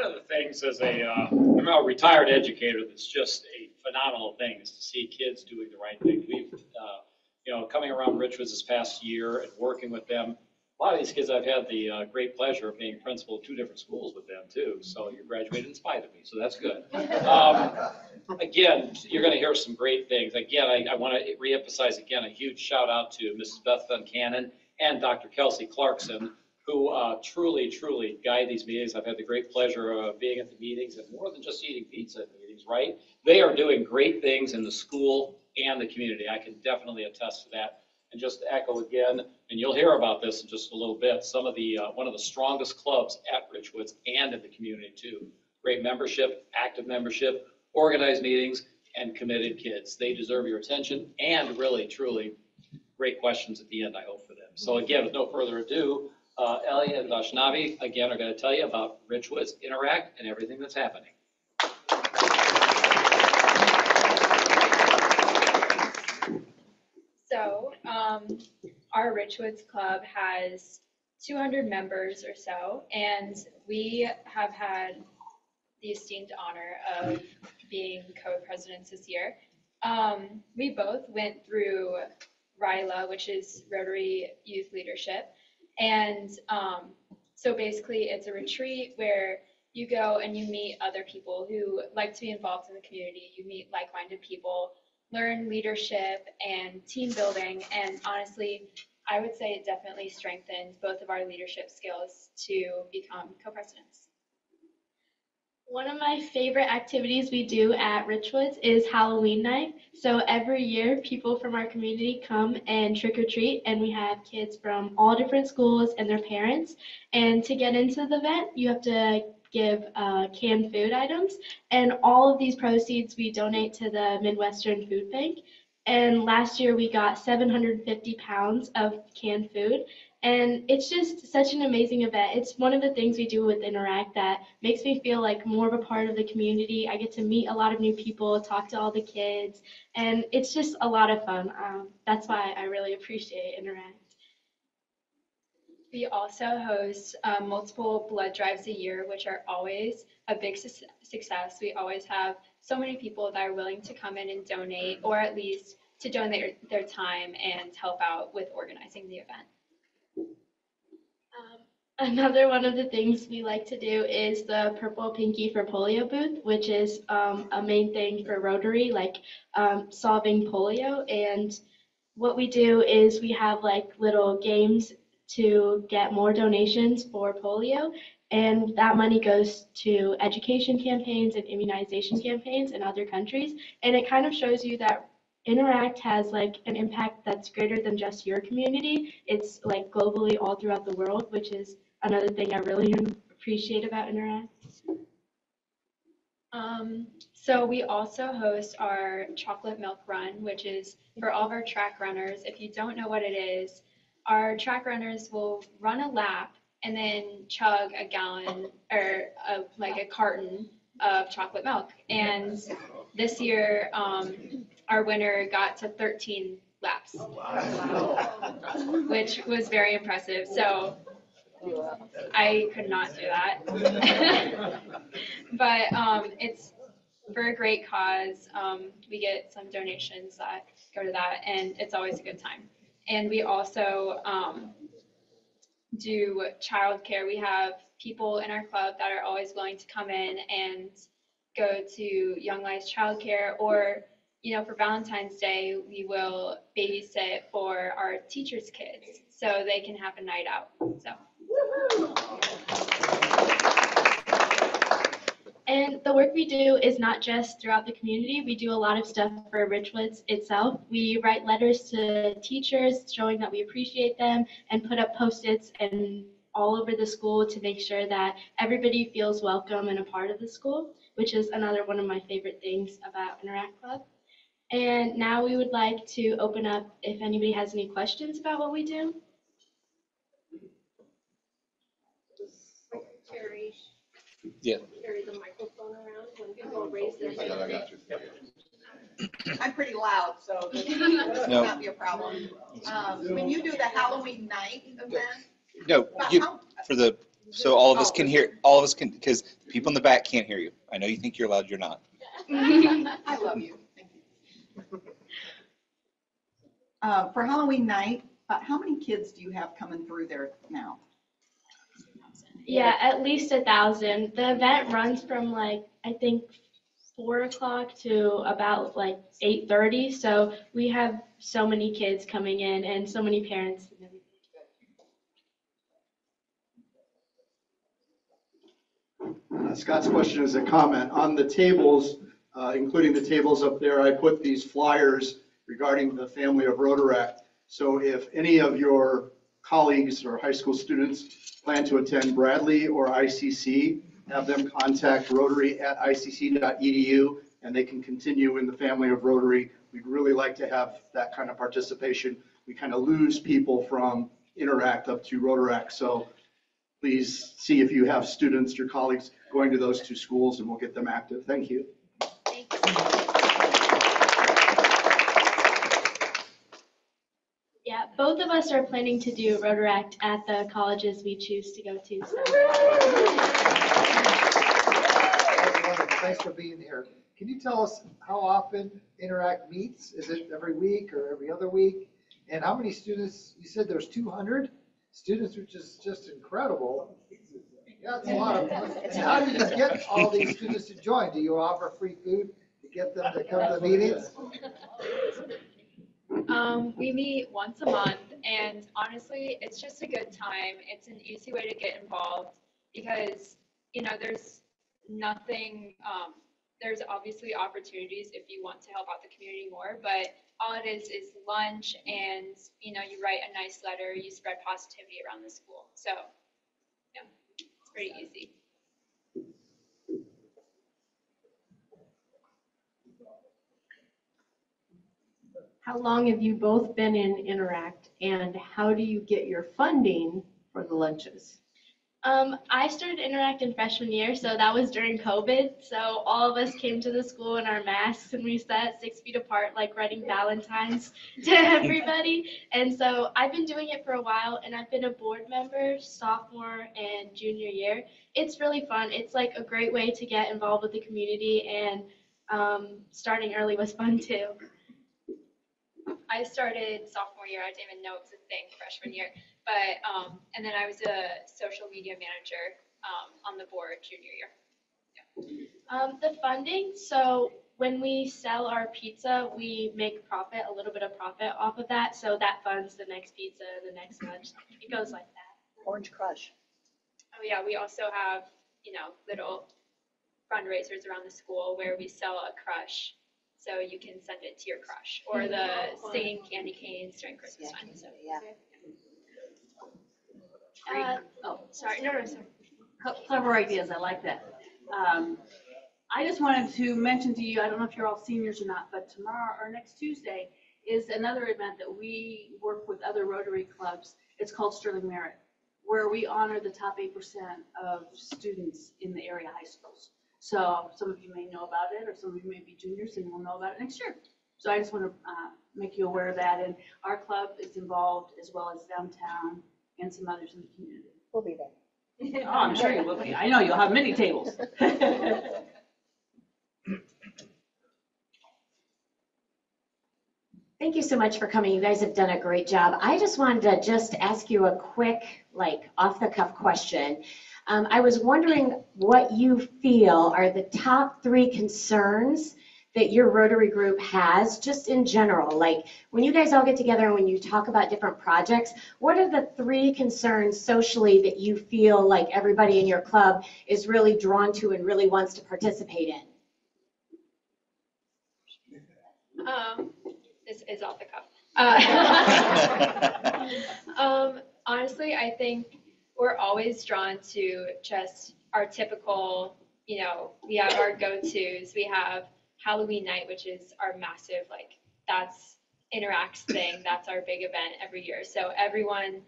of the things as I'm a retired educator that's just a phenomenal thing is to see kids doing the right thing. We've, coming around Richwoods this past year and working with them, a lot of these kids I've had the great pleasure of being principal of 2 different schools with them too. So you graduated in spite of me, so that's good. Again, you're going to hear some great things. Again, I want to reemphasize again a huge shout out to Mrs. Beth Duncannon and Dr. Kelsey Clarkson, who truly, truly guide these meetings. I've had the great pleasure of being at the meetings and more than just eating pizza at meetings, right? They are doing great things in the school and the community. I can definitely attest to that. And just to echo again, and you'll hear about this in just a little bit, some of the one of the strongest clubs at Richwoods and in the community too. Great membership, active membership, organized meetings, and committed kids. They deserve your attention and really, truly great questions at the end, I hope, for them. So again, with no further ado, Ellie and Vaishnavi, again, are going to tell you about Richwoods Interact and everything that's happening. So, our Richwoods Club has 200 members or so, and we have had the esteemed honor of being co-presidents this year. We both went through RILA, which is Rotary Youth Leadership, and so basically it's a retreat where you go and you meet other people who like to be involved in the community. You meet like-minded people, learn leadership and team building, and honestly, I would say it definitely strengthens both of our leadership skills to become co-presidents. One of my favorite activities we do at Richwoods is Halloween night. So every year, people from our community come and trick or treat, and we have kids from all different schools and their parents. And to get into the event, you have to give canned food items, and all of these proceeds we donate to the Midwestern Food Bank. And last year we got 750 pounds of canned food, and it's just such an amazing event. It's one of the things we do with Interact that makes me feel like more of a part of the community. I get to meet a lot of new people, talk to all the kids, and it's just a lot of fun. That's why I really appreciate Interact. We also host multiple blood drives a year, which are always a big success. We always have so many people that are willing to come in and donate, or at least to donate their time and help out with organizing the event. Another one of the things we like to do is the Purple Pinky for Polio booth, which is a main thing for Rotary, like solving polio. And what we do is we have like little games to get more donations for polio, and that money goes to education campaigns and immunization campaigns in other countries. And it kind of shows you that Interact has like an impact that's greater than just your community. It's like globally all throughout the world, which is another thing I really appreciate about Interact. So we also host our chocolate milk run, which is for all of our track runners. If you don't know what it is, our track runners will run a lap and then chug a gallon or like a carton of chocolate milk. And this year, our winner got to 13 laps, which was very impressive. So I could not do that. But it's for a great cause. We get some donations that go to that, and it's always a good time. And we also do childcare. We have people in our club that are always willing to come in and go to Young Lives childcare, or for Valentine's Day, we will babysit for our teachers' kids so they can have a night out. So. And the work we do is not just throughout the community. We do a lot of stuff for Richwoods itself. We write letters to teachers showing that we appreciate them, and put up Post-its and all over the school to make sure that everybody feels welcome and a part of the school, which is another one of my favorite things about Interact Club. And now we would like to open up if anybody has any questions about what we do. Carry the microphone around when people raise their hand. I got you. I'm pretty loud, so this will not be a problem. When you do the Halloween night event, No, for the So all of us can hear, all of us can, because the people in the back can't hear you. I know you think you're loud, you're not. I love you. Thank you. For Halloween night, how many kids do you have coming through there now? Yeah, at least 1,000. The event runs from like, I think 4 o'clock to about like 8:30. So we have so many kids coming in and so many parents and everything. Scott's question is a comment. On the tables, including the tables up there, I put these flyers regarding the family of Rotary. So if any of your colleagues or high school students plan to attend Bradley or ICC, have them contact rotary@icc.edu, and they can continue in the family of Rotary. We'd really like to have that kind of participation. We kind of lose people from Interact up to Rotary. So please see if you have students, your colleagues going to those two schools, and we'll get them active. Thank you. Yeah, both of us are planning to do Rotaract at the colleges we choose to go to. So. Thanks for being here. Can you tell us how often Interact meets? Is it every week or every other week? And how many students? You said there's 200 students, which is just incredible. Yeah, that's a lot of. And how do you get all these students to join? Do you offer free food to get them to come to the meetings? We meet once a month, and honestly, it's just a good time. It's an easy way to get involved because, there's nothing, there's obviously opportunities if you want to help out the community more, but all it is lunch and, you write a nice letter, you spread positivity around the school. So, yeah, it's pretty easy. How long have you both been in Interact, and how do you get your funding for the lunches? I started Interact in freshman year, so that was during COVID. So all of us came to the school in our masks, and we sat 6 feet apart, like writing Valentines to everybody. And so I've been doing it for a while, and I've been a board member sophomore and junior year. It's really fun. It's like a great way to get involved with the community, and starting early was fun too. I started sophomore year. I didn't even know it was a thing freshman year. But, and then I was a social media manager on the board junior year. Yeah. The funding, so when we sell our pizza, we make profit, a little bit of profit off of that. So that funds the next pizza, the next lunch. It goes like that. Orange Crush. Oh yeah, we also have, little fundraisers around the school where we sell a crush. So you can send it to your crush, or the singing candy canes during Christmas time. So. Yeah. Sorry, no, sorry. Clever ideas, I like that. I just wanted to mention to you, I don't know if you're all seniors or not, but tomorrow or next Tuesday is another event that we work with other Rotary clubs. It's called Sterling Merit, where we honor the top 8% of students in the area high schools. So some of you may know about it, or some of you may be juniors and will know about it next year. So I just want to make you aware of that. And our club is involved, as well as downtown and some others in the community. We'll be there. Oh, I'm sure you will be. I know you'll have many tables. Thank you so much for coming. You guys have done a great job. I just wanted to just ask you a quick, off-the-cuff question. I was wondering what you feel are the top 3 concerns that your Rotary group has, just in general. Like, when you guys all get together and when you talk about different projects, what are the 3 concerns socially that you feel like everybody in your club is really drawn to and really wants to participate in? This is off the cuff. Honestly, I think we're always drawn to just our typical, we have our go-tos. We have Halloween night, which is our massive, that's Interact's thing. That's our big event every year. So everyone,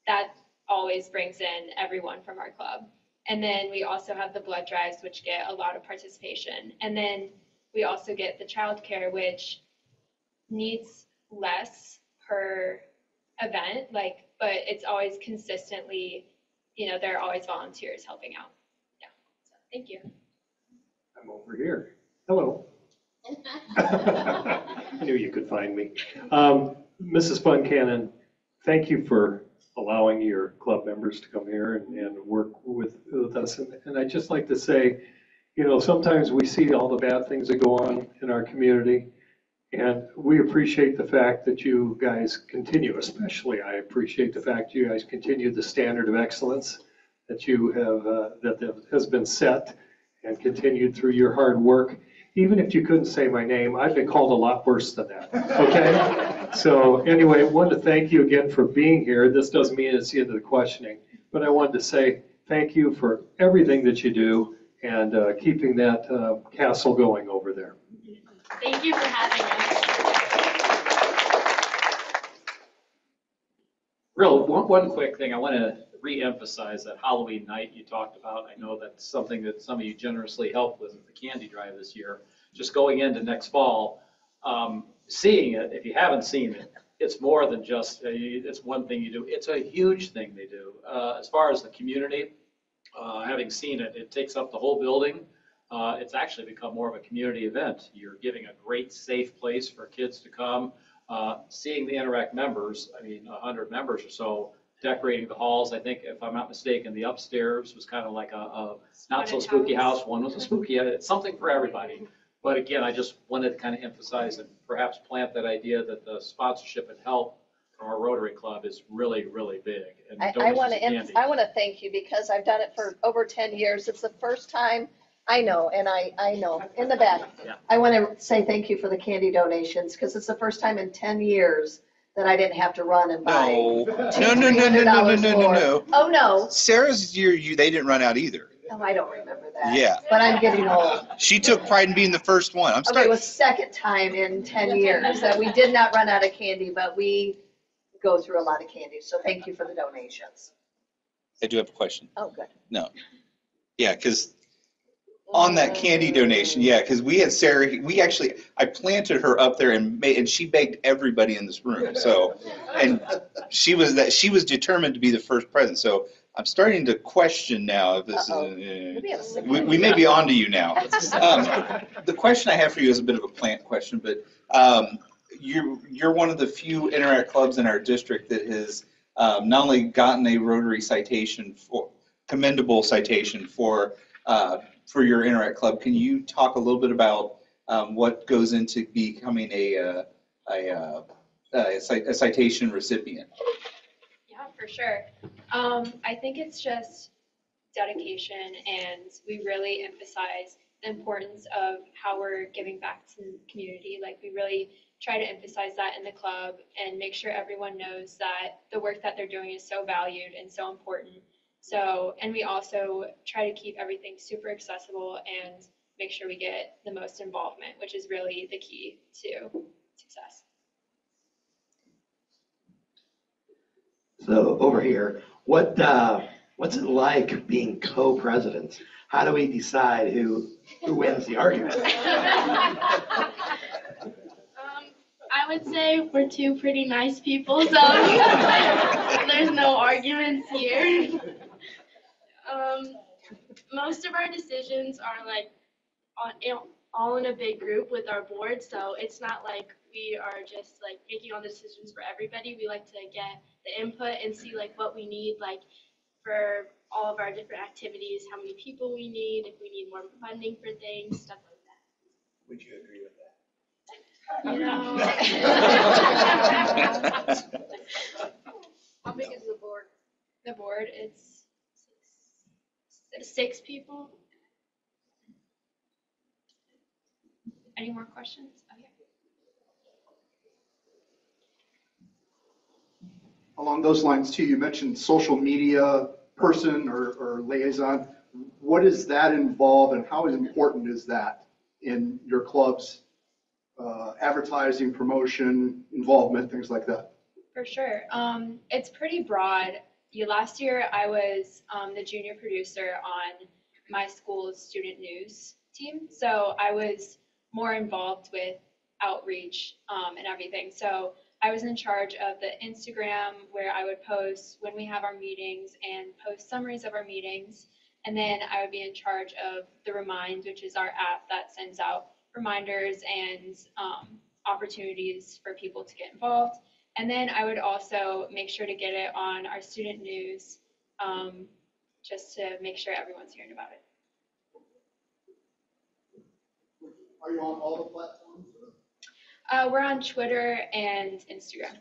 that always brings in everyone from our club. And then we also have the blood drives, which get a lot of participation. And then we also get the childcare, which needs less per event, but it's always consistently there are always volunteers helping out. Yeah, so thank you. I'm over here. Hello. I knew you could find me. Mrs. Buncannon, thank you for allowing your club members to come here and work with us. And I'd just like to say, sometimes we see all the bad things that go on in our community, and we appreciate the fact that you guys continue, especially I appreciate the fact you guys continue the standard of excellence that you have, that has been set and continued through your hard work. Even if you couldn't say my name, I've been called a lot worse than that, okay? So anyway, I wanted to thank you again for being here. This doesn't mean it's the end of the questioning, but I wanted to say thank you for everything that you do and keeping that castle going over there. Thank you for having us. One quick thing, I want to re-emphasize that Halloween night you talked about. I know that's something that some of you generously helped with the candy drive this year. Just going into next fall, seeing it, if you haven't seen it, it's more than just, it's one thing you do. It's a huge thing they do. As far as the community, having seen it, it takes up the whole building. It's actually become more of a community event. You're giving a great, safe place for kids to come. Seeing the Interact members, 100 members or so, decorating the halls. I think, if I'm not mistaken, the upstairs was kind of like a not so spooky house. One was a spooky, it's something for everybody. But again, I just wanted to kind of emphasize and perhaps plant that idea that the sponsorship and help from our Rotary Club is really, really big. And I want donations of candy. to thank you because I've done it for over 10 years. It's the first time I know, and I know in the back. Yeah. I want to say thank you for the candy donations because it's the first time in 10 years that I didn't have to run and buy No. $200 more. No. Oh, no. Sarah's year, they didn't run out either. Oh, I don't remember that. Yeah. But I'm getting old. She took pride in being the first one. I'm Okay, sorry. it was second time in 10 years that we did not run out of candy, but we go through a lot of candy. So thank you for the donations. I do have a question. Oh, good. No. Yeah, because on that candy donation, yeah, because we had Sarah, I planted her up there and she begged everybody in this room. So, and she was determined to be the first present. So I'm starting to question now if this is, we may be on to you now. The question I have for you is a bit of a plant question, but you're one of the few Interact clubs in our district that has not only gotten a Rotary citation commendable citation for your Interact club. Can you talk a little bit about what goes into becoming a citation recipient? Yeah, for sure. I think it's just dedication, and we really emphasize the importance of how we're giving back to the community. Like, we really try to emphasize that in the club and make sure everyone knows that the work that they're doing is so valued and so important. So, and we also try to keep everything super accessible and make sure we get the most involvement, which is really the key to success. So over here, what's it like being co-presidents? How do we decide who wins the argument? I would say we're two pretty nice people, so there's no arguments here. Most of our decisions are like all in a big group with our board, so it's not like we are just like making all the decisions for everybody. We like to get the input and see like what we need, like for all of our different activities, how many people we need, if we need more funding for things, stuff like that. Would you agree with that? You know. How big is the board? The board, it's 6 people. Any more questions? Okay. Along those lines too, you mentioned social media person or liaison. What does that involve and how important is that in your club's advertising, promotion, involvement, things like that? For sure. It's pretty broad. Last year, I was the junior producer on my school's student news team. So I was more involved with outreach and everything. So I I was in charge of the Instagram where I would post when we have our meetings and post summaries of our meetings. And then I would be in charge of the Remind, which is our app that sends out reminders and opportunities for people to get involved. And then I would also make sure to get it on our student news, just to make sure everyone's hearing about it. Are you on all the platforms? We're on Twitter and Instagram.